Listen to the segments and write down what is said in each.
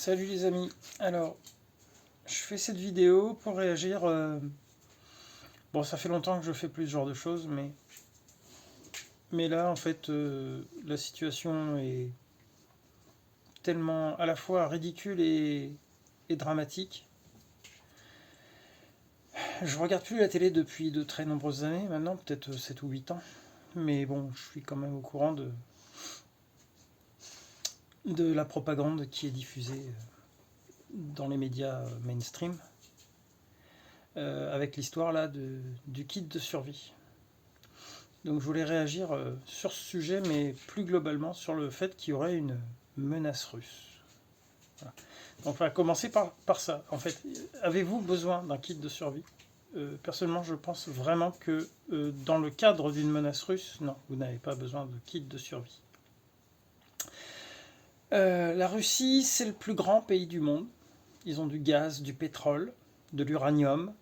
Salut les amis, alors je fais cette vidéo pour réagir. Bon, ça fait longtemps que je fais plus ce genre de choses, mais là en fait la situation est tellement à la fois ridicule et dramatique. Je regarde plus la télé depuis de très nombreuses années maintenant, peut-être 7 ou 8 ans, mais bon, je suis quand même au courant de la propagande qui est diffusée dans les médias mainstream. Avec l'histoire là du kit de survie. Donc je voulais réagir sur ce sujet, mais plus globalement sur le fait qu'il y aurait une menace russe. Voilà. Donc on va commencer par ça. En fait, avez-vous besoin d'un kit de survie? Personnellement, je pense vraiment que dans le cadre d'une menace russe, non, vous n'avez pas besoin de kit de survie. La Russie, c'est le plus grand pays du monde. Ils ont du gaz, du pétrole, de l'uranium.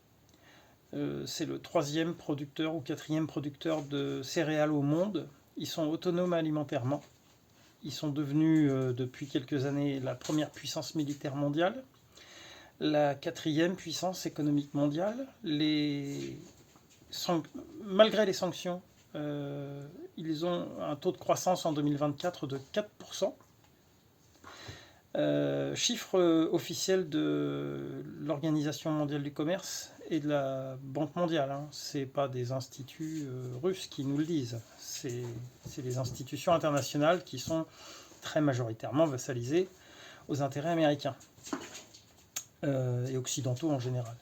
C'est le troisième producteur ou quatrième producteur de céréales au monde. Ils sont autonomes alimentairement. Ils sont devenus depuis quelques années la première puissance militaire mondiale, la quatrième puissance économique mondiale. Malgré les sanctions, ils ont un taux de croissance en 2024 de 4%. Chiffre officiel de l'Organisation mondiale du commerce et de la Banque mondiale. Hein. Ce n'est pas des instituts russes qui nous le disent. C'est des institutions internationales qui sont très majoritairement vassalisées aux intérêts américains et occidentaux en général.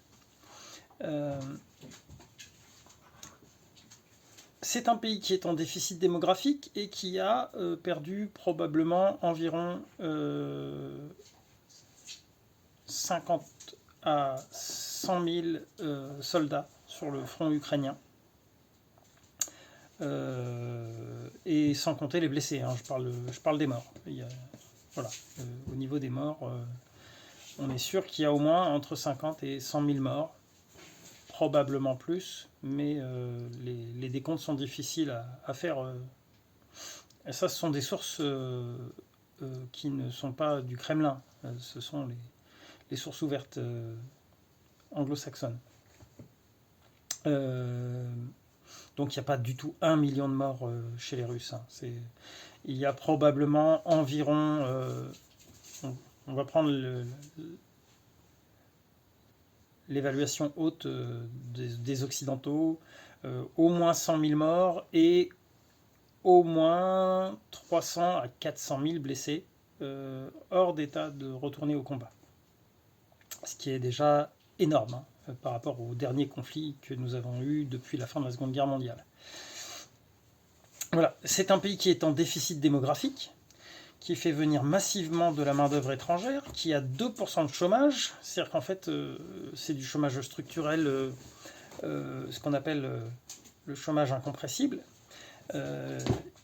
C'est un pays qui est en déficit démographique et qui a perdu probablement environ 50 à 100 000 soldats sur le front ukrainien. Et sans compter les blessés, hein, je parle des morts. Voilà, au niveau des morts, on est sûr qu'il y a au moins entre 50 et 100 000 morts. Probablement plus, mais les décomptes sont difficiles à faire. Et ça, ce sont des sources qui ne sont pas du Kremlin. Ce sont les sources ouvertes anglo-saxonnes. Donc il n'y a pas du tout 1 million de morts chez les Russes. Hein. Il y a probablement environ... on va prendre l'évaluation haute des Occidentaux, au moins 100 000 morts et au moins 300 à 400 000 blessés hors d'état de retourner au combat. Ce qui est déjà énorme hein, par rapport au dernier conflit que nous avons eu depuis la fin de la Seconde Guerre mondiale. Voilà, c'est un pays qui est en déficit démographique, qui fait venir massivement de la main-d'œuvre étrangère, qui a 2% de chômage, c'est-à-dire qu'en fait, c'est du chômage structurel, ce qu'on appelle le chômage incompressible.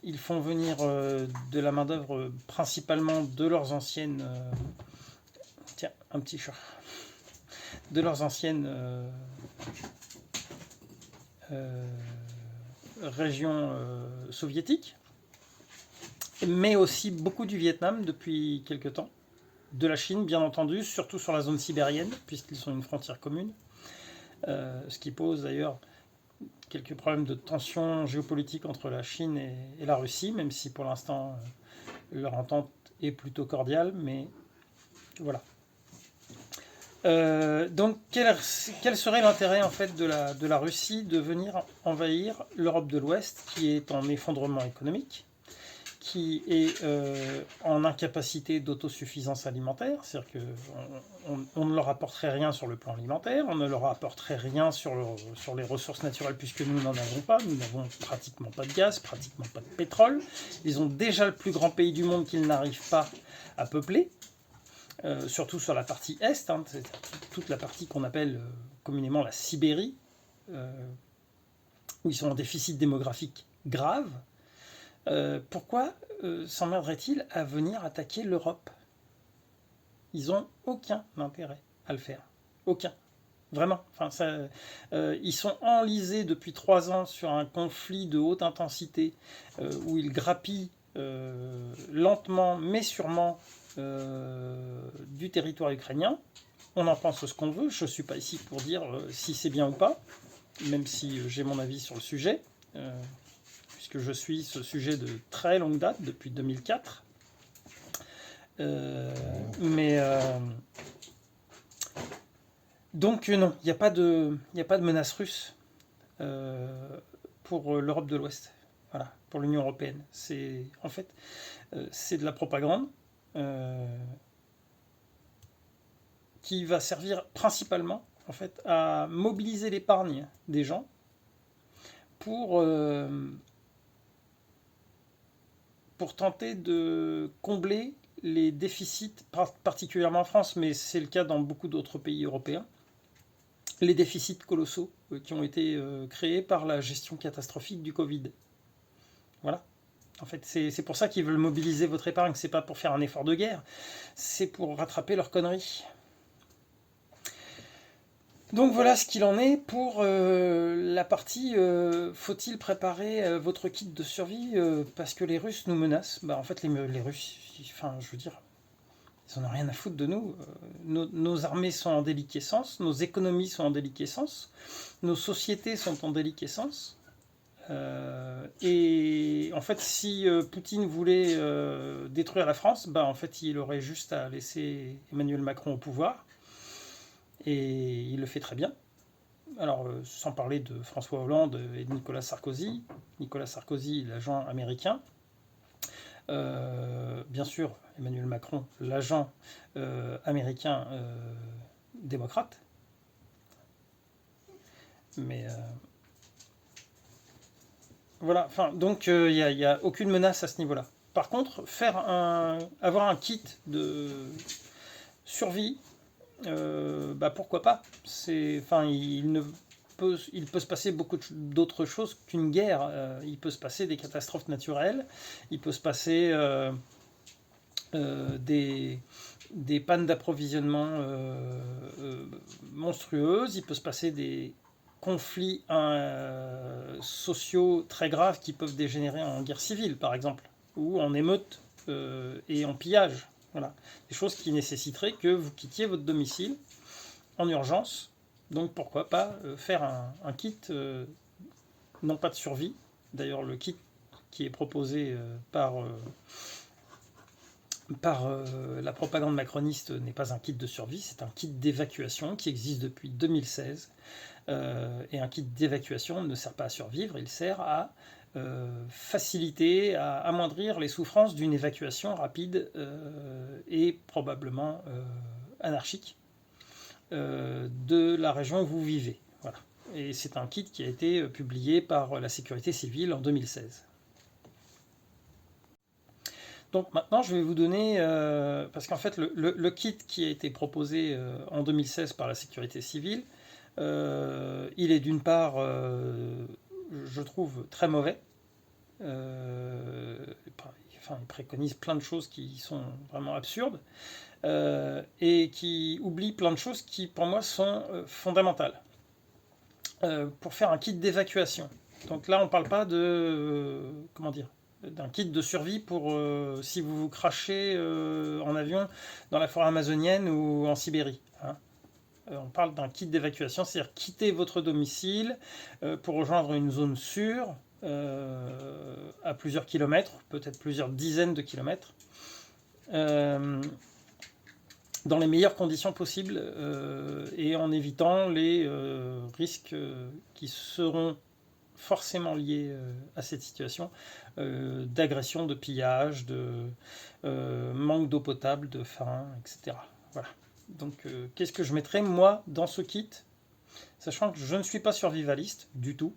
Ils font venir de la main-d'œuvre principalement de leurs anciennes... tiens, un petit chat. De leurs anciennes régions soviétiques, mais aussi beaucoup du Vietnam depuis quelque temps, de la Chine bien entendu, surtout sur la zone sibérienne, puisqu'ils sont une frontière commune, ce qui pose d'ailleurs quelques problèmes de tension géopolitique entre la Chine et la Russie, même si pour l'instant leur entente est plutôt cordiale, mais voilà. Donc quel serait l'intérêt en fait de la Russie de venir envahir l'Europe de l'Ouest, qui est en effondrement économique, qui est en incapacité d'autosuffisance alimentaire, c'est-à-dire qu'on ne leur apporterait rien sur le plan alimentaire, on ne leur apporterait rien sur les ressources naturelles puisque nous n'en avons pas, nous n'avons pratiquement pas de gaz, pratiquement pas de pétrole, ils ont déjà le plus grand pays du monde qu'ils n'arrivent pas à peupler, surtout sur la partie est, hein, c'est toute la partie qu'on appelle communément la Sibérie, où ils sont en déficit démographique grave. Pourquoi s'emmerderaient-ils à venir attaquer l'Europe? Ils n'ont aucun intérêt à le faire. Aucun. Vraiment. Enfin, ils sont enlisés depuis 3 ans sur un conflit de haute intensité où ils grappillent lentement mais sûrement du territoire ukrainien. On en pense ce qu'on veut, je ne suis pas ici pour dire si c'est bien ou pas, même si j'ai mon avis sur le sujet, puisque je suis ce sujet de très longue date, depuis 2004. Donc non, il n'y a pas de menace russe pour l'Europe de l'Ouest, voilà, pour l'Union européenne. C'est de la propagande qui va servir principalement en fait à mobiliser l'épargne des gens pour tenter de combler les déficits, particulièrement en France, mais c'est le cas dans beaucoup d'autres pays européens, les déficits colossaux qui ont été créés par la gestion catastrophique du Covid. Voilà. En fait, c'est pour ça qu'ils veulent mobiliser votre épargne. C'est pas pour faire un effort de guerre, c'est pour rattraper leurs conneries. Donc voilà ce qu'il en est pour la partie faut-il préparer votre kit de survie parce que les Russes nous menacent. En fait, les Russes, je veux dire, ils n'en ont rien à foutre de nous. Nos armées sont en déliquescence, nos économies sont en déliquescence, nos sociétés sont en déliquescence. Et en fait, si Poutine voulait détruire la France, en fait, il aurait juste à laisser Emmanuel Macron au pouvoir. Et il le fait très bien. Alors, sans parler de François Hollande et de Nicolas Sarkozy. Nicolas Sarkozy, l'agent américain. Bien sûr, Emmanuel Macron, l'agent américain démocrate. Mais voilà, donc il n'y a aucune menace à ce niveau-là. Par contre, avoir un kit de survie, pourquoi pas. Il peut se passer beaucoup d'autres choses qu'une guerre. Il peut se passer des catastrophes naturelles, il peut se passer des pannes d'approvisionnement monstrueuses, il peut se passer des conflits sociaux très graves qui peuvent dégénérer en guerre civile, par exemple, ou en émeute et en pillage. Voilà. Des choses qui nécessiteraient que vous quittiez votre domicile en urgence. Donc pourquoi pas faire un kit, non pas de survie. D'ailleurs, le kit qui est proposé par la propagande macroniste n'est pas un kit de survie, c'est un kit d'évacuation qui existe depuis 2016. Et un kit d'évacuation ne sert pas à survivre, il sert à faciliter, à amoindrir les souffrances d'une évacuation rapide et probablement anarchique de la région où vous vivez. Voilà. Et c'est un kit qui a été publié par la sécurité civile en 2016. Donc maintenant, je vais vous donner, parce qu'en fait, le kit qui a été proposé en 2016 par la sécurité civile, il est d'une part, je trouve, très mauvais. Il préconise plein de choses qui sont vraiment absurdes et qui oublie plein de choses qui, pour moi, sont fondamentales. Pour faire un kit d'évacuation. Donc là, on ne parle pas de... d'un kit de survie pour si vous vous crachez en avion dans la forêt amazonienne ou en Sibérie. Hein. On parle d'un kit d'évacuation, c'est-à-dire quitter votre domicile pour rejoindre une zone sûre à plusieurs kilomètres, peut-être plusieurs dizaines de kilomètres, dans les meilleures conditions possibles et en évitant les risques qui seront forcément liés à cette situation d'agression, de pillage, de manque d'eau potable, de faim, etc. Voilà. Donc, qu'est-ce que je mettrais, moi, dans ce kit, sachant que je ne suis pas survivaliste du tout.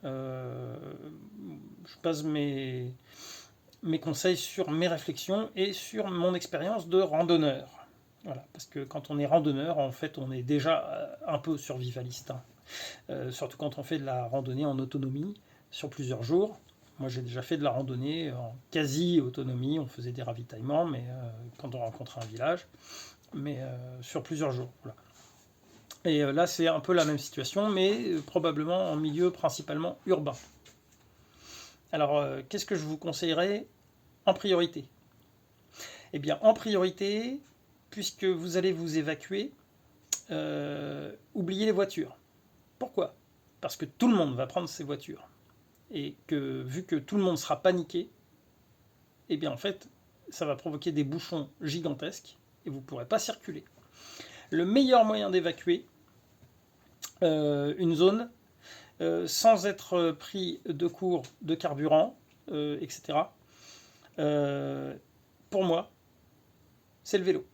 Je base mes conseils sur mes réflexions et sur mon expérience de randonneur. Voilà, parce que quand on est randonneur, en fait, on est déjà un peu survivaliste. Hein. Surtout quand on fait de la randonnée en autonomie sur plusieurs jours. Moi, j'ai déjà fait de la randonnée en quasi-autonomie. On faisait des ravitaillements, mais quand on rencontrait un village, mais sur plusieurs jours. Voilà. Et là, c'est un peu la même situation, mais probablement en milieu principalement urbain. Alors, qu'est-ce que je vous conseillerais en priorité ? Eh bien, en priorité, puisque vous allez vous évacuer, oubliez les voitures. Pourquoi? Parce que tout le monde va prendre ses voitures. Et que, vu que tout le monde sera paniqué, eh bien, en fait, ça va provoquer des bouchons gigantesques et vous ne pourrez pas circuler. Le meilleur moyen d'évacuer une zone sans être pris de court de carburant, etc., pour moi, c'est le vélo.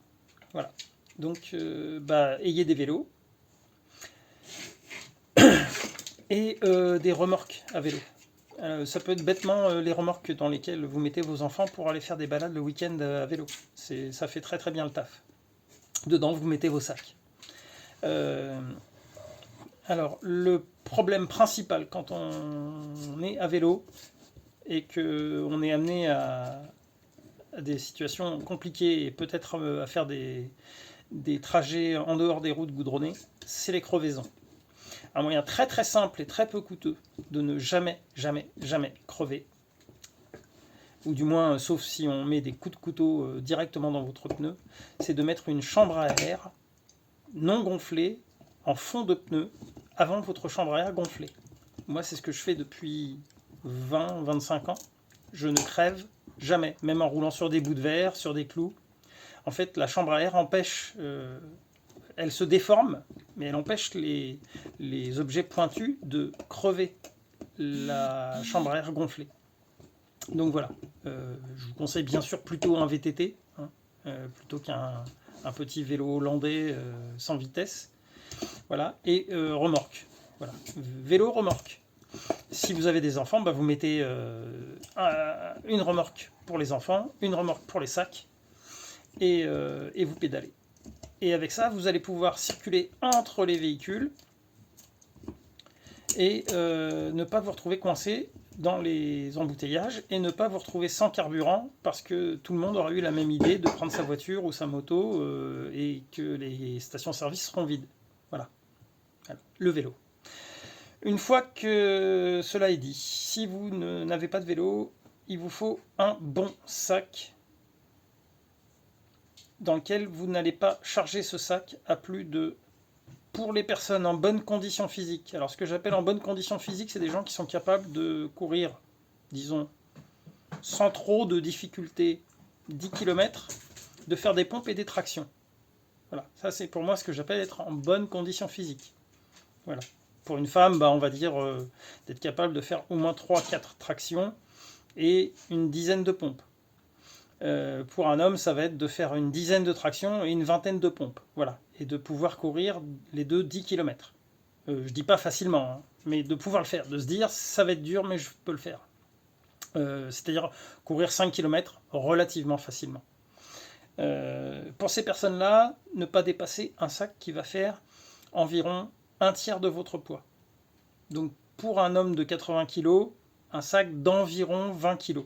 Voilà. Donc, ayez des vélos et des remorques à vélo. Ça peut être bêtement les remorques dans lesquelles vous mettez vos enfants pour aller faire des balades le week-end à vélo. Ça fait très très bien le taf. Dedans, vous mettez vos sacs. Alors, le problème principal quand on est à vélo et qu'on est amené à des situations compliquées et peut-être à faire des trajets en dehors des routes goudronnées, c'est les crevaisons. Un moyen très très simple et très peu coûteux de ne jamais, jamais, jamais crever, ou du moins, sauf si on met des coups de couteau directement dans votre pneu, c'est de mettre une chambre à air non gonflée en fond de pneu avant votre chambre à air gonflée. Moi, c'est ce que je fais depuis 20-25 ans. Je ne crève jamais, même en roulant sur des bouts de verre, sur des clous. En fait, la chambre à air empêche, elle se déforme, mais elle empêche les objets pointus de crever la chambre à air gonflée. Donc voilà, je vous conseille bien sûr plutôt un VTT, plutôt qu'un petit vélo hollandais sans vitesse. Voilà, et remorque. Voilà. Vélo, remorque. Si vous avez des enfants, vous mettez une remorque pour les enfants, une remorque pour les sacs, et vous pédalez. Et avec ça, vous allez pouvoir circuler entre les véhicules et ne pas vous retrouver coincé dans les embouteillages et ne pas vous retrouver sans carburant parce que tout le monde aura eu la même idée de prendre sa voiture ou sa moto et que les stations-service seront vides. Voilà. Alors, le vélo. Une fois que cela est dit, si vous n'avez pas de vélo, il vous faut un bon sac dans lequel vous n'allez pas charger ce sac à plus de... Pour les personnes en bonne condition physique, alors ce que j'appelle en bonne condition physique, c'est des gens qui sont capables de courir, disons, sans trop de difficultés, 10 km, de faire des pompes et des tractions. Voilà, ça c'est pour moi ce que j'appelle être en bonne condition physique. Voilà. Pour une femme, on va dire d'être capable de faire au moins 3-4 tractions et une dizaine de pompes. Pour un homme, ça va être de faire une dizaine de tractions et une vingtaine de pompes. Voilà. Et de pouvoir courir les 10 km. Je dis pas facilement, mais de pouvoir le faire. De se dire, ça va être dur, mais je peux le faire. C'est-à-dire courir 5 km relativement facilement. Pour ces personnes-là, ne pas dépasser un sac qui va faire environ un tiers de votre poids. Donc pour un homme de 80 kg, un sac d'environ 20 kg.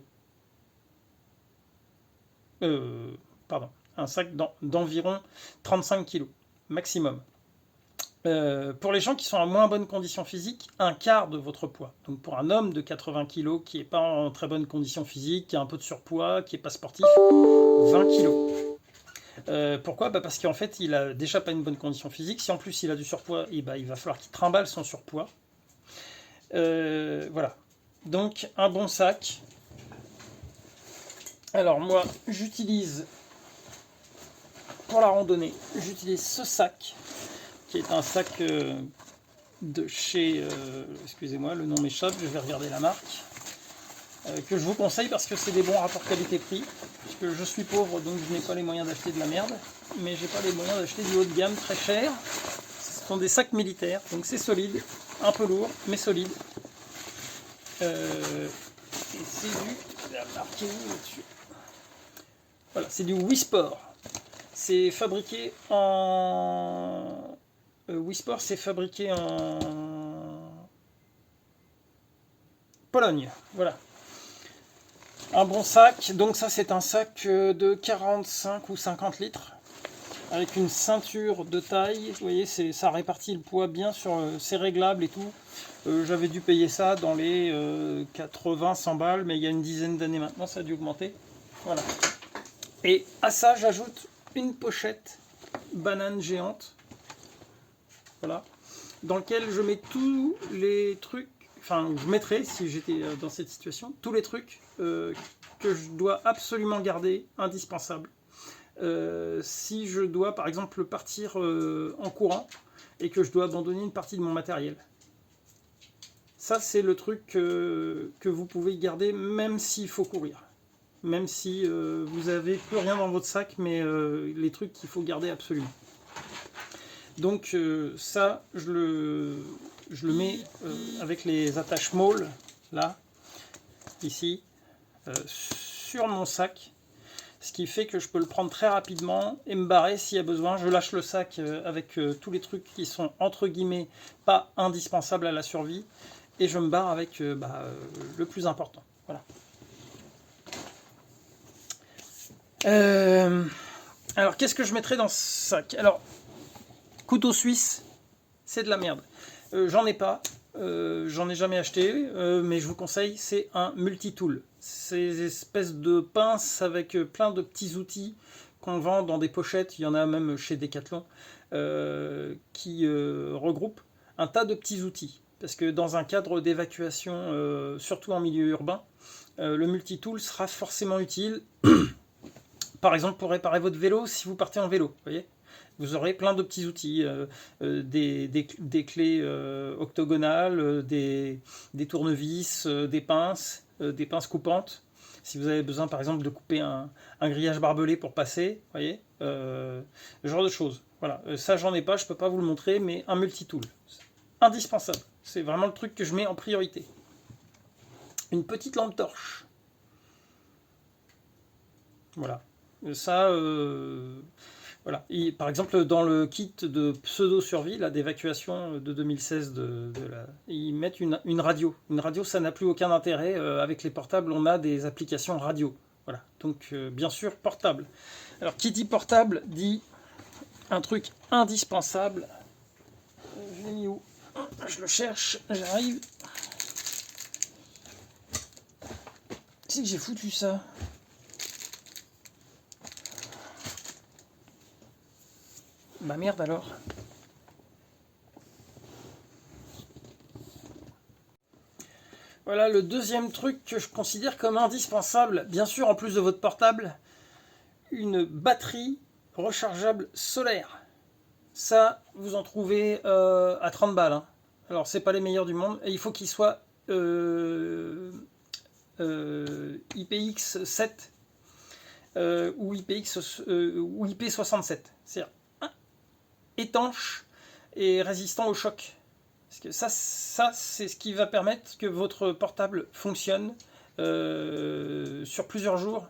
Un sac d'environ 35 kg maximum. Pour les gens qui sont en moins bonne condition physique, un quart de votre poids. Donc pour un homme de 80 kg qui n'est pas en très bonne condition physique, qui a un peu de surpoids, qui n'est pas sportif, 20 kg. Pourquoi ? Parce qu'en fait, il a déjà pas une bonne condition physique. Si en plus il a du surpoids, il va falloir qu'il trimballe son surpoids. Voilà. Donc un bon sac. Alors moi, j'utilise pour la randonnée, j'utilise ce sac qui est un sac de chez, excusez-moi, le nom m'échappe, je vais regarder la marque, que je vous conseille parce que c'est des bons rapports qualité-prix. Puisque je suis pauvre, donc je n'ai pas les moyens d'acheter de la merde, mais j'ai pas les moyens d'acheter du haut de gamme très cher. Ce sont des sacs militaires, donc c'est solide, un peu lourd, mais solide. Et c'est du... marqué là-dessus. Voilà, c'est du Wisport. C'est fabriqué en... Wisport, c'est fabriqué en Pologne. Voilà. Un bon sac, donc ça c'est un sac de 45 ou 50 litres avec une ceinture de taille, vous voyez, ça répartit le poids bien, c'est réglable et tout. J'avais dû payer ça dans les 80-100 balles, mais il y a une dizaine d'années maintenant, ça a dû augmenter. Voilà. Et à ça, j'ajoute une pochette banane géante, voilà, dans lequel je mets tous les trucs, enfin, je mettrais, si j'étais dans cette situation, tous les trucs que je dois absolument garder, indispensables. Si je dois, par exemple, partir en courant et que je dois abandonner une partie de mon matériel. Ça, c'est le truc que vous pouvez garder même s'il faut courir. Même si vous n'avez plus rien dans votre sac, mais les trucs qu'il faut garder absolument. Donc ça, je le mets avec les attaches molles, là, ici, sur mon sac. Ce qui fait que je peux le prendre très rapidement et me barrer s'il y a besoin. Je lâche le sac avec tous les trucs qui sont entre guillemets pas indispensables à la survie. Et je me barre avec le plus important. Voilà. Alors, qu'est-ce que je mettrais dans ce sac? Alors, couteau suisse, c'est de la merde. J'en ai pas, j'en ai jamais acheté, mais je vous conseille, c'est un multitool. Ces espèces de pinces avec plein de petits outils qu'on vend dans des pochettes, il y en a même chez Decathlon, qui regroupent un tas de petits outils. Parce que dans un cadre d'évacuation, surtout en milieu urbain, le multitool sera forcément utile. Par exemple, pour réparer votre vélo, si vous partez en vélo, voyez, vous aurez plein de petits outils, des clés octogonales, des tournevis, des pinces coupantes. Si vous avez besoin, par exemple, de couper un grillage barbelé pour passer, voyez, ce genre de choses. Voilà, ça j'en ai pas, je peux pas vous le montrer, mais un multitool, indispensable. C'est vraiment le truc que je mets en priorité. Une petite lampe torche. Voilà. Ça, voilà. Et, par exemple, dans le kit de pseudo-survie, d'évacuation de 2016, ils mettent une radio. Une radio, ça n'a plus aucun intérêt. Avec les portables, on a des applications radio. Voilà. Donc, bien sûr, portable. Alors, qui dit portable, dit un truc indispensable. Je l'ai mis où? Je le cherche, j'arrive. C'est que j'ai foutu ça. Bah merde alors. Voilà le deuxième truc que je considère comme indispensable, bien sûr en plus de votre portable, une batterie rechargeable solaire. Ça, vous en trouvez à 30 balles. Hein. Alors c'est pas les meilleurs du monde, et il faut qu'il soit IPX7 ou IP67. C'est-à-dire étanche et résistant au choc. Parce que ça c'est ce qui va permettre que votre portable fonctionne sur plusieurs jours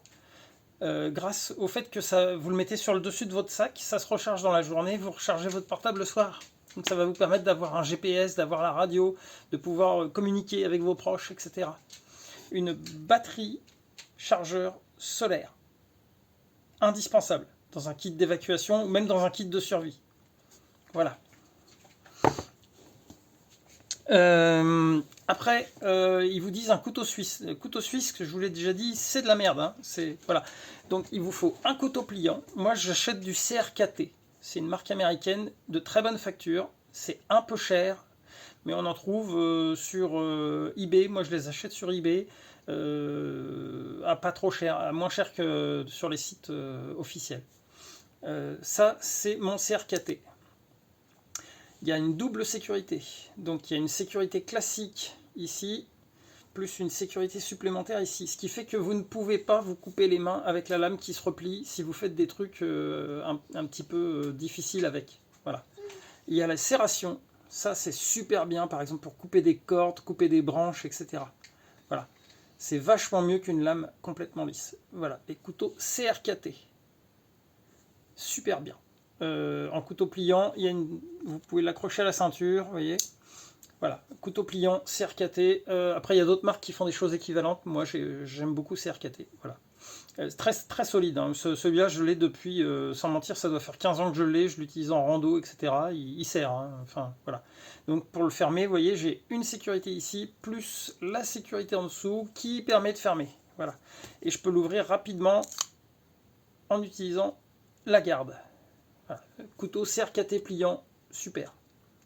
grâce au fait que vous le mettez sur le dessus de votre sac, ça se recharge dans la journée, vous rechargez votre portable le soir. Donc ça va vous permettre d'avoir un GPS, d'avoir la radio, de pouvoir communiquer avec vos proches, etc. Une batterie chargeur solaire. Indispensable dans un kit d'évacuation ou même dans un kit de survie. Voilà. Après, ils vous disent un couteau suisse. Le couteau suisse, que je vous l'ai déjà dit, c'est de la merde. Hein. Voilà. Donc, il vous faut un couteau pliant. Moi, j'achète du CRKT. C'est une marque américaine de très bonne facture. C'est un peu cher, mais on en trouve sur eBay. Moi, je les achète sur eBay à pas trop cher, à moins cher que sur les sites officiels. Ça, c'est mon CRKT. Il y a une double sécurité. Donc il y a une sécurité classique ici, plus une sécurité supplémentaire ici. Ce qui fait que vous ne pouvez pas vous couper les mains avec la lame qui se replie si vous faites des trucs un petit peu difficiles avec. Voilà. Il y a la serration. Ça c'est super bien, par exemple pour couper des cordes, couper des branches, etc. Voilà. C'est vachement mieux qu'une lame complètement lisse. Voilà. Les couteaux CRKT. Super bien. En couteau pliant, vous pouvez l'accrocher à la ceinture, vous voyez. Voilà, couteau pliant, CRKT. Après, il y a d'autres marques qui font des choses équivalentes. Moi, j'aime beaucoup CRKT. Voilà. Très, très solide. Hein. Celui-là, je l'ai depuis, sans mentir, ça doit faire 15 ans que je l'ai. Je l'utilise en rando, etc. Il sert. Hein. Enfin, voilà. Donc, pour le fermer, vous voyez, j'ai une sécurité ici, plus la sécurité en dessous, qui permet de fermer. Voilà. Et je peux l'ouvrir rapidement en utilisant la garde. Voilà. Couteau CRKT pliant, super.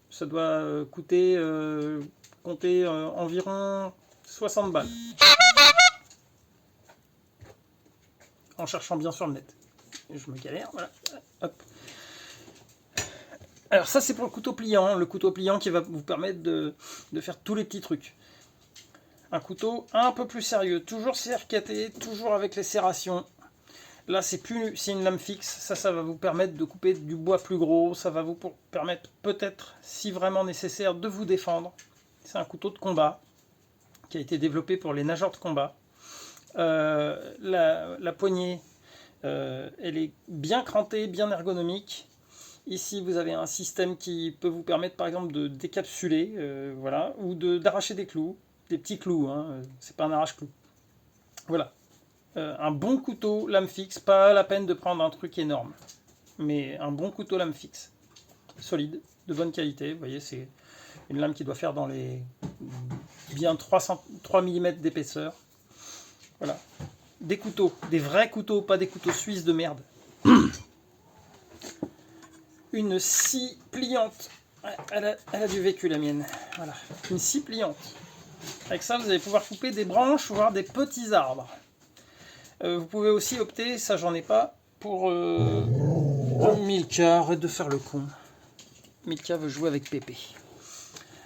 Ça doit coûter, compter environ 60 balles. En cherchant bien sur le net. Je me galère, voilà. Hop. Alors ça c'est pour le couteau pliant qui va vous permettre de faire tous les petits trucs. Un couteau un peu plus sérieux, toujours CRKT, toujours avec les serrations. Là c'est une lame fixe, ça va vous permettre de couper du bois plus gros, ça va vous permettre peut-être, si vraiment nécessaire, de vous défendre. C'est un couteau de combat qui a été développé pour les nageurs de combat. La poignée, elle est bien crantée, bien ergonomique. Ici, vous avez un système qui peut vous permettre, par exemple, de décapsuler, voilà, ou d'arracher des clous, des petits clous, hein, c'est pas un arrache-clou. Voilà. Un bon couteau lame fixe, pas la peine de prendre un truc énorme, mais un bon couteau lame fixe, solide, de bonne qualité. Vous voyez, c'est une lame qui doit faire dans les bien 3 mm d'épaisseur. Voilà. Des couteaux, des vrais couteaux, pas des couteaux suisses de merde. Une scie pliante. Elle a du vécu, la mienne. Voilà. Une scie pliante. Avec ça, vous allez pouvoir couper des branches, voire des petits arbres. Vous pouvez aussi opter, ça j'en ai pas, pour Milka, arrête de faire le con. Milka veut jouer avec Pépé.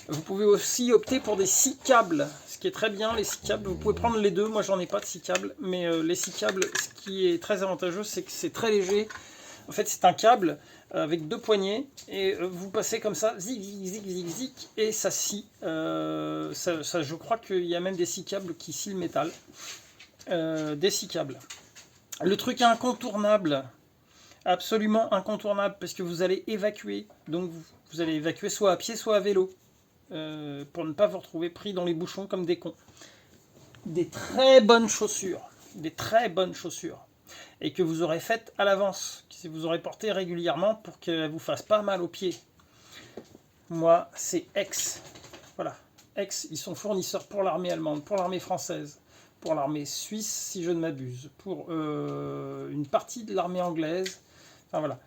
Vous pouvez aussi opter pour des scie câbles, ce qui est très bien. Les scie câbles, vous pouvez prendre les deux. Moi, j'en ai pas de scie câbles, mais les scie câbles, ce qui est très avantageux, c'est que c'est très léger. En fait, c'est un câble avec deux poignées et vous passez comme ça, zig, zig, zig, zig, et ça scie. Je crois qu'il y a même des scie câbles qui scient le métal. Des scie câbles. Le truc incontournable, absolument incontournable, parce que vous allez évacuer. Donc, vous allez évacuer soit à pied, soit à vélo. Pour ne pas vous retrouver pris dans les bouchons comme des cons. Des très bonnes chaussures, et que vous aurez faites à l'avance, que vous aurez portées régulièrement pour qu'elles vous fassent pas mal aux pieds. Moi, c'est X. Voilà, X, ils sont fournisseurs pour l'armée allemande, pour l'armée française, pour l'armée suisse, si je ne m'abuse, pour une partie de l'armée anglaise. Enfin voilà.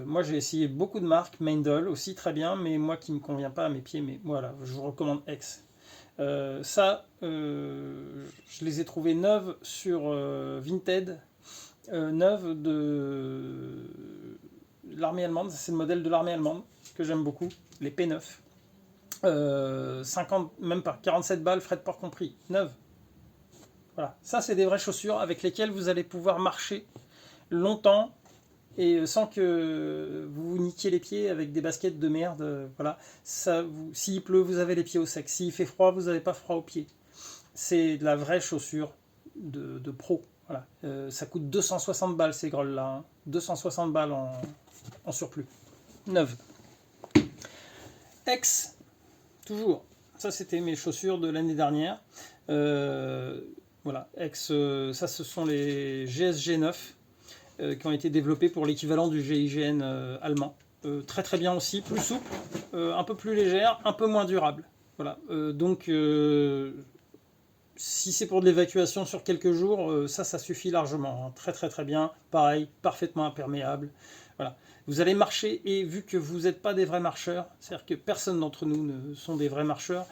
Moi j'ai essayé beaucoup de marques, Meindl aussi très bien, mais moi qui ne me convient pas à mes pieds, mais voilà, je vous recommande X. Je les ai trouvées neuves sur Vinted, neuves de l'armée allemande, c'est le modèle de l'armée allemande que j'aime beaucoup, les P9. 50, même pas, 47 balles, frais de port compris, neuves. Voilà, ça c'est des vraies chaussures avec lesquelles vous allez pouvoir marcher longtemps et sans que vous vous niquiez les pieds avec des baskets de merde. Voilà, s'il pleut, vous avez les pieds au sec. S'il fait froid, vous n'avez pas froid aux pieds. C'est de la vraie chaussure de pro. Voilà. Ça coûte 260 balles ces grolles-là. Hein. 260 balles en surplus. Neuve. X, toujours. Ça, c'était mes chaussures de l'année dernière. Voilà. X, ça, ce sont les GSG 9. Qui ont été développés pour l'équivalent du GIGN allemand. Très très bien aussi, plus souple, un peu plus légère, un peu moins durable. Voilà. Donc, si c'est pour de l'évacuation sur quelques jours, ça suffit largement. Hein. Très très très bien. Pareil, parfaitement imperméable. Voilà. Vous allez marcher et vu que vous n'êtes pas des vrais marcheurs, c'est-à-dire que personne d'entre nous ne sont des vrais marcheurs,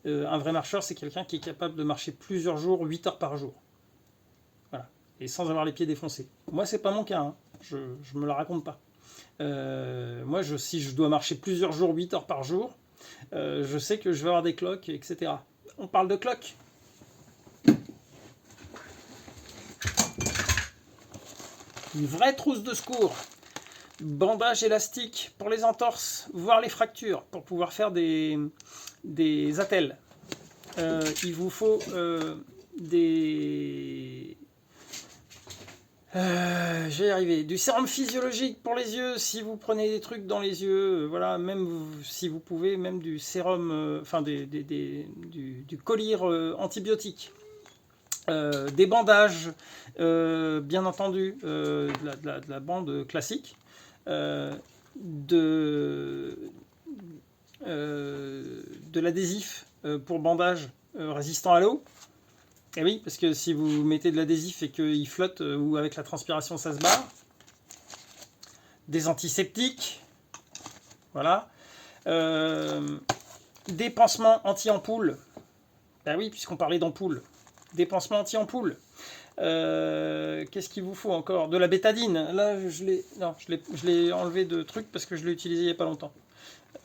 un vrai marcheur, c'est quelqu'un qui est capable de marcher plusieurs jours, 8 heures par jour. Voilà. Et sans avoir les pieds défoncés. Moi, c'est pas mon cas, hein. Je me la raconte pas. Moi, si je dois marcher plusieurs jours, 8 heures par jour, je sais que je vais avoir des cloques, etc. On parle de cloques. Une vraie trousse de secours. Bandage élastique pour les entorses, voire les fractures, pour pouvoir faire des attelles. Il vous faut je vais y arriver. Du sérum physiologique pour les yeux, si vous prenez des trucs dans les yeux, voilà, même si vous pouvez, même du sérum, enfin du collyre antibiotique. Des bandages, bien entendu, de la bande classique, de l'adhésif pour bandage résistant à l'eau. Et oui, parce que si vous mettez de l'adhésif et qu'il flotte, ou avec la transpiration ça se barre. Des antiseptiques, voilà. Des pansements anti-ampoule. Ben oui, puisqu'on parlait d'ampoule. Des pansements anti-ampoule. Qu'est-ce qu'il vous faut encore? De la bétadine. Là, je l'ai enlevé de trucs parce que je l'ai utilisé il n'y a pas longtemps.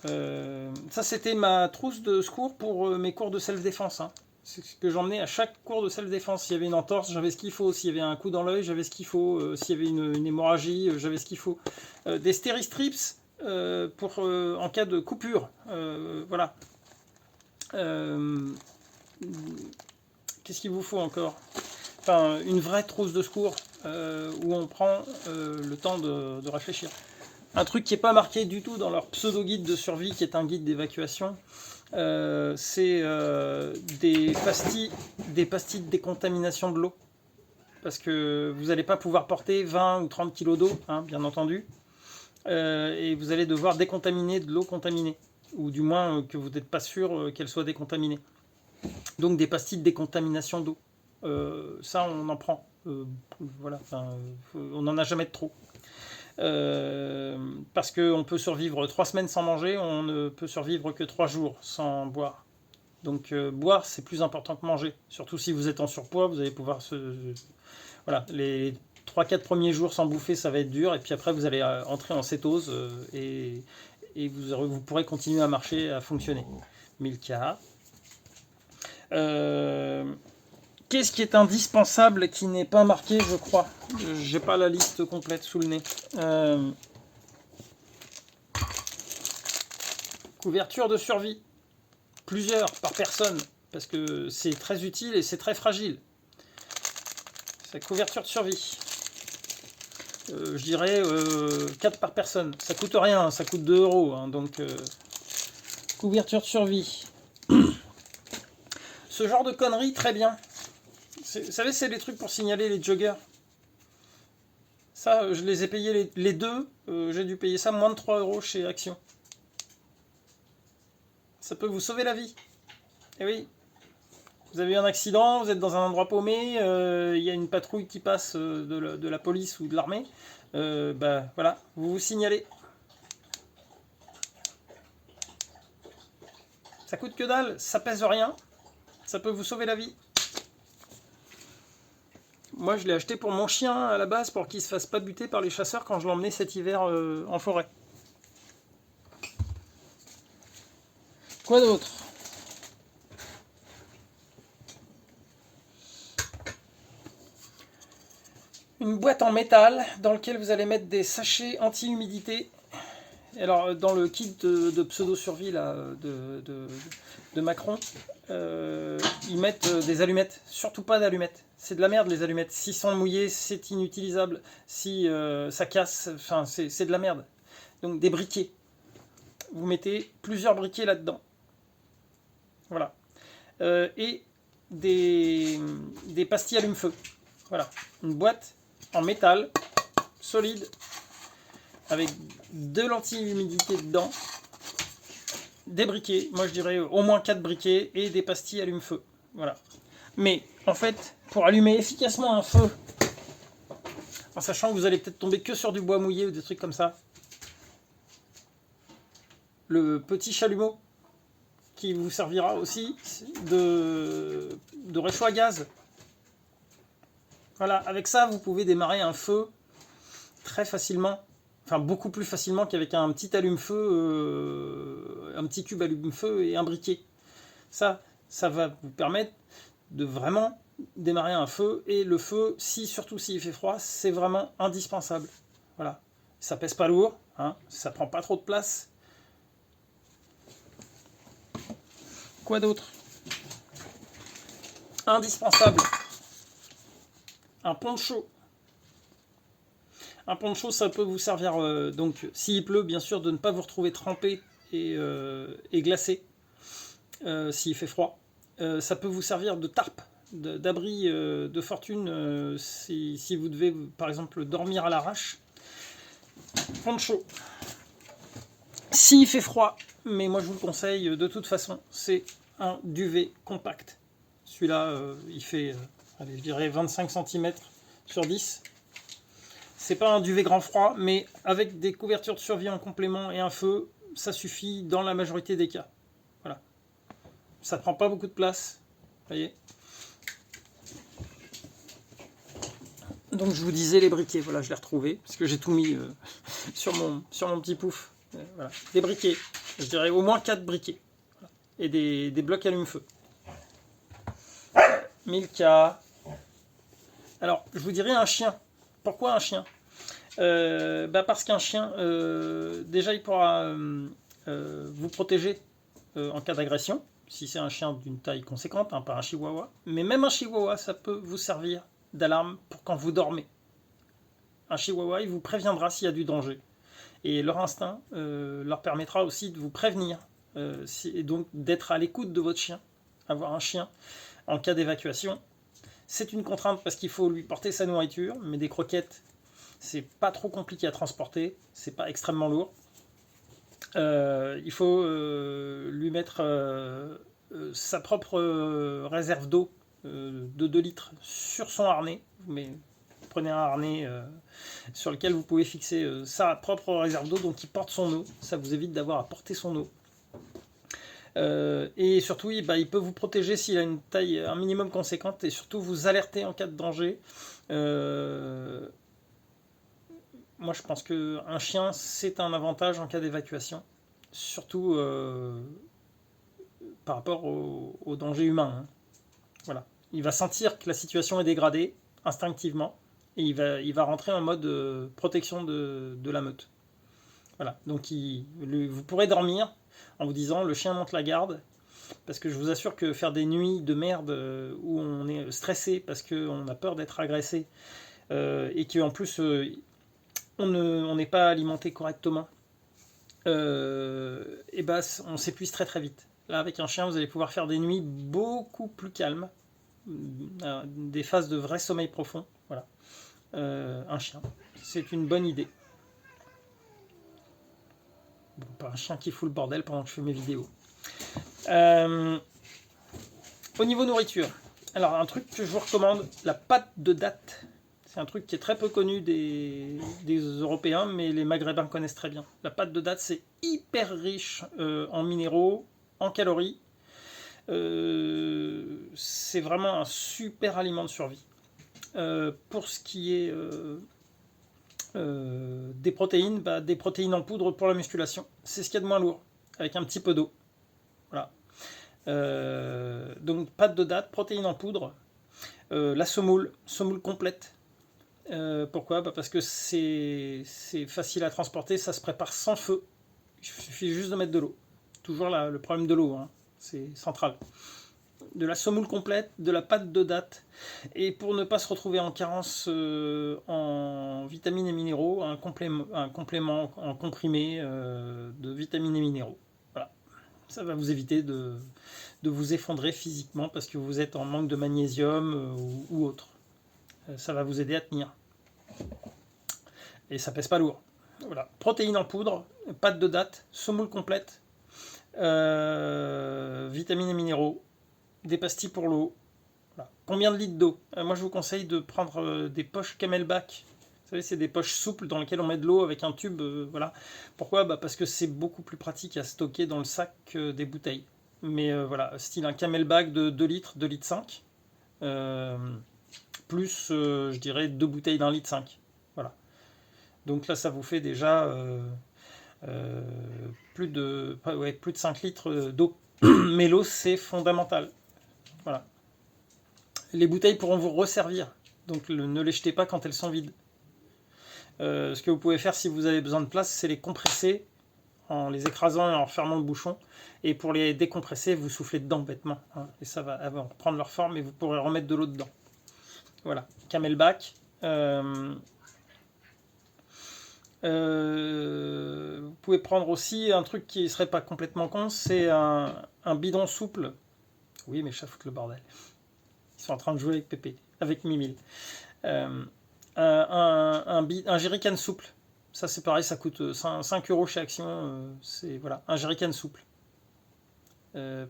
Ça, c'était ma trousse de secours pour mes cours de self-défense. Hein. C'est ce que j'emmenais à chaque cours de self-défense. S'il y avait une entorse, j'avais ce qu'il faut. S'il y avait un coup dans l'œil, j'avais ce qu'il faut. S'il y avait une hémorragie, j'avais ce qu'il faut. Des stéristrips en cas de coupure. Voilà. Qu'est-ce qu'il vous faut encore? Enfin, une vraie trousse de secours où on prend le temps de réfléchir. Un truc qui n'est pas marqué du tout dans leur pseudo-guide de survie, qui est un guide d'évacuation, c'est des pastilles de décontamination de l'eau. Parce que vous n'allez pas pouvoir porter 20 ou 30 kg d'eau, hein, bien entendu. Et vous allez devoir décontaminer de l'eau contaminée. Ou du moins que vous n'êtes pas sûr qu'elle soit décontaminée. Donc des pastilles de décontamination d'eau. Ça, on en prend. Voilà, on n'en a jamais de trop. Parce qu'on peut survivre 3 semaines sans manger, on ne peut survivre que 3 jours sans boire. Donc boire, c'est plus important que manger. Surtout si vous êtes en surpoids, vous allez pouvoir Voilà, les 3-4 premiers jours sans bouffer, ça va être dur. Et puis après, vous allez entrer en cétose et vous pourrez continuer à marcher, à fonctionner. Milka. Qu'est-ce qui est indispensable qui n'est pas marqué, je crois? J'ai pas la liste complète sous le nez. Couverture de survie. Plusieurs par personne, parce que c'est très utile et c'est très fragile. Sa couverture de survie. Je dirais 4 par personne. Ça coûte rien, ça coûte 2 €. Hein, donc, couverture de survie. Ce genre de conneries, très bien. Vous savez, c'est les trucs pour signaler les joggers. Ça, je les ai payés les deux. J'ai dû payer ça moins de 3 € chez Action. Ça peut vous sauver la vie. Eh oui. Vous avez eu un accident, vous êtes dans un endroit paumé, il y a une patrouille qui passe de la police ou de l'armée. Bah voilà, vous vous signalez. Ça coûte que dalle, ça pèse rien. Ça peut vous sauver la vie. Moi, je l'ai acheté pour mon chien à la base pour qu'il se fasse pas buter par les chasseurs quand je l'emmenais cet hiver en forêt. Quoi d'autre? Une boîte en métal dans laquelle vous allez mettre des sachets anti-humidité. Alors, dans le kit de pseudo-survie là, de Macron, ils mettent des allumettes. Surtout pas d'allumettes. C'est de la merde, les allumettes. S'ils sont mouillés, c'est inutilisable. Si ça casse, enfin, c'est de la merde. Donc, des briquets. Vous mettez plusieurs briquets là-dedans. Voilà. Et des pastilles allume-feu. Voilà. Une boîte en métal, solide, avec de l'anti-humidité dedans, des briquets, moi je dirais au moins 4 briquets, et des pastilles allume-feu. Voilà. Mais en fait, pour allumer efficacement un feu, en sachant que vous allez peut-être tomber que sur du bois mouillé ou des trucs comme ça, le petit chalumeau qui vous servira aussi de réchaud à gaz. Voilà, avec ça, vous pouvez démarrer un feu très facilement, enfin beaucoup plus facilement qu'avec un petit allume-feu, un petit cube allume-feu et un briquet. Ça va vous permettre de vraiment démarrer un feu, et le feu, surtout s'il fait froid, c'est vraiment indispensable. Voilà, ça pèse pas lourd, hein, ça prend pas trop de place. Quoi d'autre? Indispensable. Un poncho. Un poncho, ça peut vous servir, donc s'il pleut, bien sûr, de ne pas vous retrouver trempé et glacé s'il fait froid. Ça peut vous servir de tarpe, d'abri de fortune si vous devez, par exemple, dormir à l'arrache. Poncho. S'il fait froid, mais moi je vous le conseille de toute façon, c'est un duvet compact. celui-là, il fait, allez, je dirais 25 cm sur 10. C'est pas un duvet grand froid, mais avec des couvertures de survie en complément et un feu, ça suffit dans la majorité des cas. Voilà. Ça prend pas beaucoup de place. Vous voyez. Donc je vous disais les briquets, voilà, je l'ai retrouvé, parce que j'ai tout mis sur mon petit pouf. Voilà. Des briquets, je dirais au moins 4 briquets. Voilà. Et des blocs allume-feu. Milka. Alors, je vous dirais un chien. Pourquoi un chien? Parce qu'un chien, déjà, il pourra vous protéger en cas d'agression, si c'est un chien d'une taille conséquente, hein, pas un chihuahua. Mais même un chihuahua, ça peut vous servir d'alarme pour quand vous dormez. Un chihuahua, il vous préviendra s'il y a du danger. Et leur instinct leur permettra aussi de vous prévenir, et donc d'être à l'écoute de votre chien. Avoir un chien en cas d'évacuation, c'est une contrainte parce qu'il faut lui porter sa nourriture, mais des croquettes, c'est pas trop compliqué à transporter, c'est pas extrêmement lourd. Il faut lui mettre sa propre réserve d'eau de 2 litres sur son harnais. Mais prenez un harnais sur lequel vous pouvez fixer sa propre réserve d'eau, donc il porte son eau. Ça vous évite d'avoir à porter son eau. Et surtout, il peut vous protéger s'il a une taille un minimum conséquente et surtout vous alerter en cas de danger. Moi, je pense qu'un chien, c'est un avantage en cas d'évacuation, surtout par rapport au danger humain. Hein. Voilà. Il va sentir que la situation est dégradée instinctivement et il va rentrer en mode protection de la meute. Voilà. Donc, vous pourrez dormir en vous disant le chien monte la garde, parce que je vous assure que faire des nuits de merde où on est stressé parce qu'on a peur d'être agressé et qu'en plus on n'est pas alimenté correctement, on s'épuise très très vite. Là, avec un chien, vous allez pouvoir faire des nuits beaucoup plus calmes, des phases de vrai sommeil profond. Voilà. Un chien, c'est une bonne idée. Bon, pas un chien qui fout le bordel pendant que je fais mes vidéos. Au niveau nourriture, alors un truc que je vous recommande, la pâte de datte. C'est un truc qui est très peu connu des Européens, mais les Maghrébins connaissent très bien. La pâte de datte, c'est hyper riche en minéraux, en calories. C'est vraiment un super aliment de survie. Pour ce qui est des protéines en poudre pour la musculation. C'est ce qu'il y a de moins lourd, avec un petit peu d'eau. Voilà. Donc pâte de datte, protéines en poudre, la semoule complète. Pourquoi? Parce que c'est facile à transporter, ça se prépare sans feu. Il suffit juste de mettre de l'eau. Toujours le problème de l'eau, hein. C'est central. De la semoule complète, de la pâte de datte, et pour ne pas se retrouver en carence en vitamines et minéraux, un complément en comprimé de vitamines et minéraux. Voilà. Ça va vous éviter de vous effondrer physiquement parce que vous êtes en manque de magnésium ou autre. Ça va vous aider à tenir. Et ça pèse pas lourd. Voilà. Protéines en poudre, pâte de datte, semoule complète, vitamines et minéraux, des pastilles pour l'eau. Voilà. Combien de litres d'eau? Moi, je vous conseille de prendre des poches Camelback. Vous savez, c'est des poches souples dans lesquelles on met de l'eau avec un tube. Voilà. Pourquoi? Parce que c'est beaucoup plus pratique à stocker dans le sac que des bouteilles. Mais voilà, style un Camelback de 2 litres, 2 litres 5. Plus, je dirais, 2 bouteilles d'1 litre 5. Voilà. Donc là, ça vous fait déjà plus de 5 litres d'eau. Mais l'eau, c'est fondamental. Voilà. Les bouteilles pourront vous resservir. Donc ne les jetez pas quand elles sont vides. Ce que vous pouvez faire si vous avez besoin de place, c'est les compresser en les écrasant et en refermant le bouchon. Et pour les décompresser, vous soufflez dedans bêtement. Hein, et ça va reprendre leur forme et vous pourrez remettre de l'eau dedans. Voilà. Camelback. Vous pouvez prendre aussi un truc qui ne serait pas complètement con, c'est un bidon souple. Oui, mes chats foutent le bordel. Ils sont en train de jouer avec Pépé, avec Mimile. Un jerrycan souple. Ça, c'est pareil, ça coûte 5 € chez Action. C'est voilà, un jerrycan souple.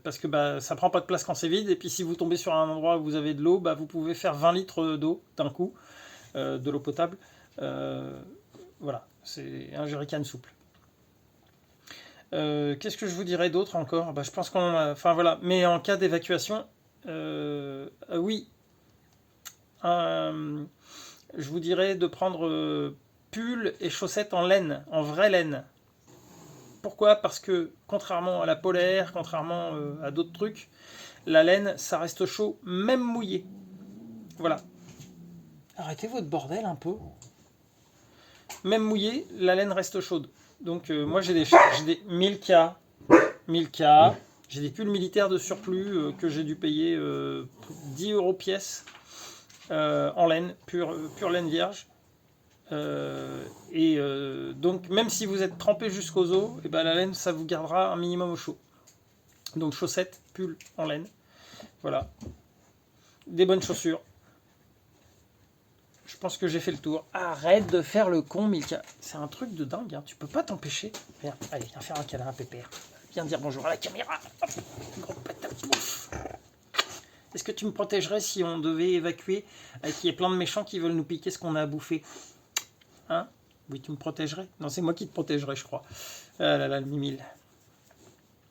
Parce que bah, ça prend pas de place quand c'est vide, et puis si vous tombez sur un endroit où vous avez de l'eau, bah, vous pouvez faire 20 litres d'eau d'un coup, de l'eau potable. Voilà, c'est un jerrycan souple. Qu'est-ce que je vous dirais d'autre encore? Bah, je pense qu'on a... Enfin voilà, mais en cas d'évacuation, oui, je vous dirais de prendre pull et chaussettes en laine, en vraie laine. Pourquoi? Parce que contrairement à la polaire, contrairement à d'autres trucs, la laine, ça reste chaud, même mouillé. Voilà. Arrêtez votre bordel un peu. Même mouillé, la laine reste chaude. Donc moi j'ai des Milka, j'ai des pulls militaires de surplus que j'ai dû payer 10 € pièce en laine, pure laine vierge. Donc même si vous êtes trempé jusqu'aux os, et ben, la laine ça vous gardera un minimum au chaud. Donc chaussettes, pulls en laine, voilà. Des bonnes chaussures. Je pense que j'ai fait le tour. Arrête de faire le con, Milka. C'est un truc de dingue, hein. Tu peux pas t'empêcher. Viens, allez, viens faire un câlin à Pépère. Viens dire bonjour à la caméra. Hop, gros patate. Est-ce que tu me protégerais si on devait évacuer et qu'il y ait plein de méchants qui veulent nous piquer ce qu'on a à bouffer? Hein? Oui, tu me protégerais? Non, c'est moi qui te protégerais, je crois. Ah là là, le mimile.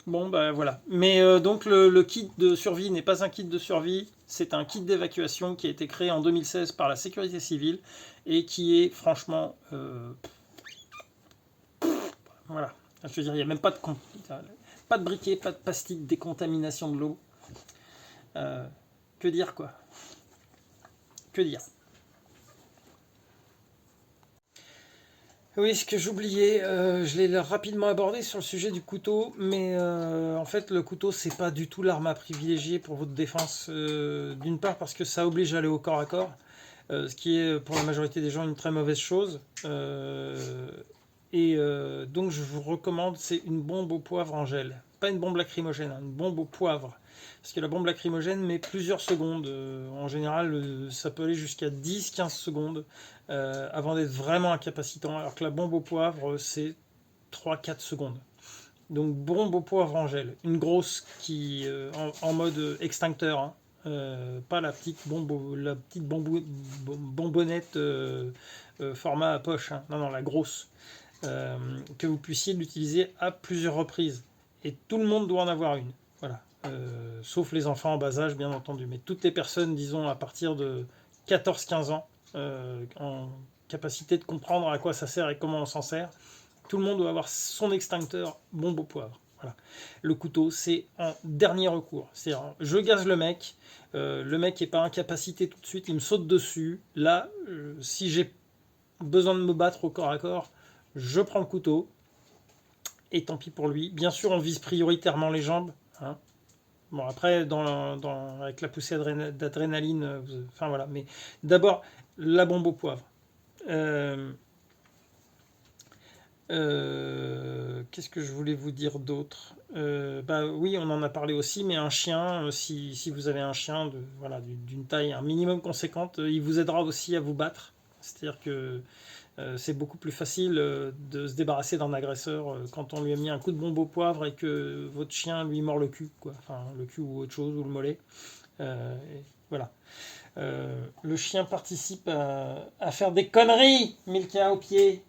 Bon, bah voilà. Mais donc le kit de survie n'est pas un kit de survie, c'est un kit d'évacuation qui a été créé en 2016 par la sécurité civile et qui est franchement... voilà. Je veux dire, il n'y a même pas de briquet, pas de pastille, décontamination de l'eau. Que dire, quoi? Que dire? Oui, ce que j'oubliais, je l'ai rapidement abordé sur le sujet du couteau, mais en fait le couteau c'est pas du tout l'arme à privilégier pour votre défense, d'une part parce que ça oblige à aller au corps à corps, ce qui est pour la majorité des gens une très mauvaise chose, donc je vous recommande, c'est une bombe au poivre en gel, pas une bombe lacrymogène, hein, une bombe au poivre. Parce que la bombe lacrymogène met plusieurs secondes. En général, ça peut aller jusqu'à 10-15 secondes avant d'être vraiment incapacitant. Alors que la bombe au poivre, c'est 3-4 secondes. Donc bombe au poivre en gel. Une grosse qui en mode extincteur. Hein. Pas la petite bonbonnette format à poche. Hein. Non, non, la grosse. Que vous puissiez l'utiliser à plusieurs reprises. Et tout le monde doit en avoir une. Voilà. Sauf les enfants en bas âge, bien entendu. Mais toutes les personnes, disons, à partir de 14-15 ans, en capacité de comprendre à quoi ça sert et comment on s'en sert, tout le monde doit avoir son extincteur bombe au poivre. Voilà. Le couteau, c'est un dernier recours. C'est-à-dire, je gaze le mec n'est pas incapacité tout de suite, il me saute dessus. Là, si j'ai besoin de me battre au corps à corps, je prends le couteau, et tant pis pour lui. Bien sûr, on vise prioritairement les jambes. Hein. Bon, après, avec la poussée d'adrénaline, enfin voilà. Mais d'abord, la bombe au poivre. Qu'est-ce que je voulais vous dire d'autre? Bah oui, on en a parlé aussi, mais un chien, si vous avez un chien d'une taille un minimum conséquente, il vous aidera aussi à vous battre. C'est-à-dire que c'est beaucoup plus facile de se débarrasser d'un agresseur quand on lui a mis un coup de bombe au poivre et que votre chien lui mord le cul, quoi. Enfin le cul ou autre chose, ou le mollet. Voilà. Le chien participe à faire des conneries, Milka au pied.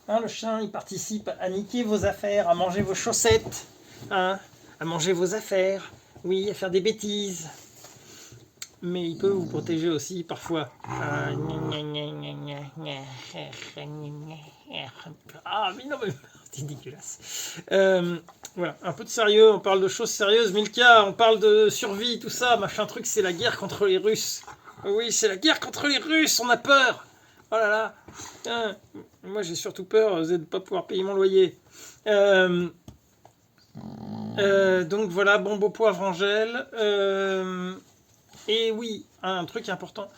Hein, le chien, il participe à niquer vos affaires, à manger vos chaussettes, hein, à manger vos affaires, oui, à faire des bêtises. Mais il peut vous protéger aussi parfois. Ah, mais non, mais c'est dégueulasse. Voilà, un peu de sérieux, on parle de choses sérieuses. Milka, on parle de survie, tout ça, machin truc, c'est la guerre contre les Russes. Oui, c'est la guerre contre les Russes, on a peur. Oh là là. Hein, moi, j'ai surtout peur de ne pas pouvoir payer mon loyer. Donc voilà, bombe au poivre en gel. Et oui, un truc important,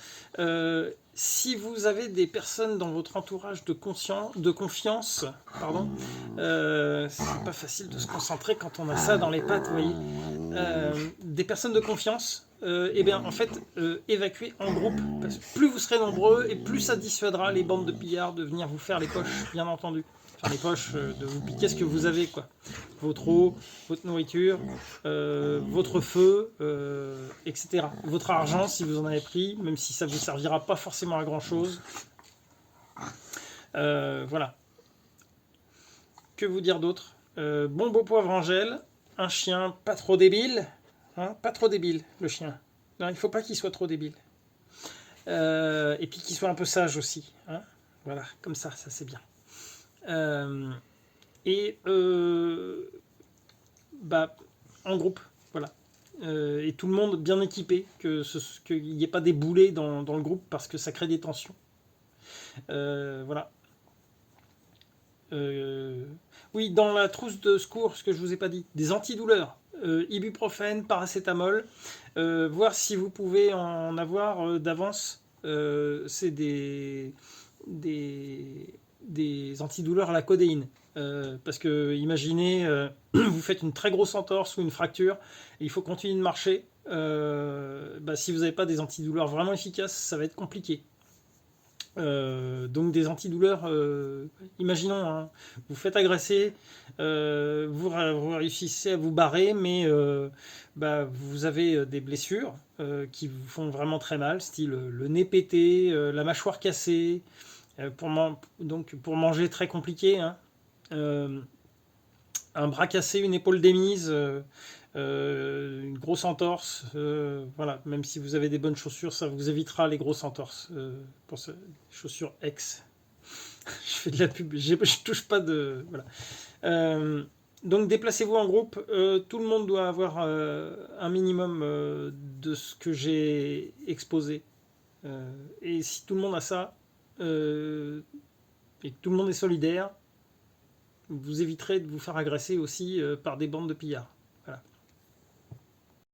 si vous avez des personnes dans votre entourage de confiance, c'est pas facile de se concentrer quand on a ça dans les pattes, vous voyez. Des personnes de confiance, eh bien, en fait, évacuez en groupe. Parce que plus vous serez nombreux, et plus ça dissuadera les bandes de pillards de venir vous faire les poches, bien entendu. Enfin, les poches, de vous piquer ce que vous avez, quoi. Votre eau, votre nourriture, votre feu, etc. Votre argent, si vous en avez pris, même si ça ne vous servira pas forcément à grand-chose. Voilà. Que vous dire d'autre? Bon beau poivre Angèle, un chien pas trop débile, hein, pas trop débile le chien. Non, il faut pas qu'il soit trop débile. Et puis qu'il soit un peu sage aussi. Hein. Voilà, comme ça c'est bien. Bah, en groupe, voilà. Et tout le monde bien équipé, qu'il n'y ait pas des boulets dans le groupe parce que ça crée des tensions. Voilà. Oui, dans la trousse de secours, ce que je vous ai pas dit, des antidouleurs, ibuprofène, paracétamol, voir si vous pouvez en avoir d'avance. C'est des antidouleurs à la codéine. Parce que imaginez, vous faites une très grosse entorse ou une fracture, et il faut continuer de marcher. Si vous n'avez pas des antidouleurs vraiment efficaces, ça va être compliqué. Donc des antidouleurs, imaginons, hein, vous faites agresser, vous réussissez à vous barrer, mais vous avez des blessures qui vous font vraiment très mal, style le nez pété, la mâchoire cassée, donc pour manger très compliqué, hein, un bras cassé, une épaule démise, une grosse entorse, voilà. Même si vous avez des bonnes chaussures, ça vous évitera les grosses entorses. Pour ça, chaussures X. Je fais de la pub, je touche pas de... Voilà. Donc déplacez-vous en groupe, tout le monde doit avoir un minimum de ce que j'ai exposé. Et si tout le monde a ça, et que tout le monde est solidaire, vous éviterez de vous faire agresser aussi par des bandes de pillards.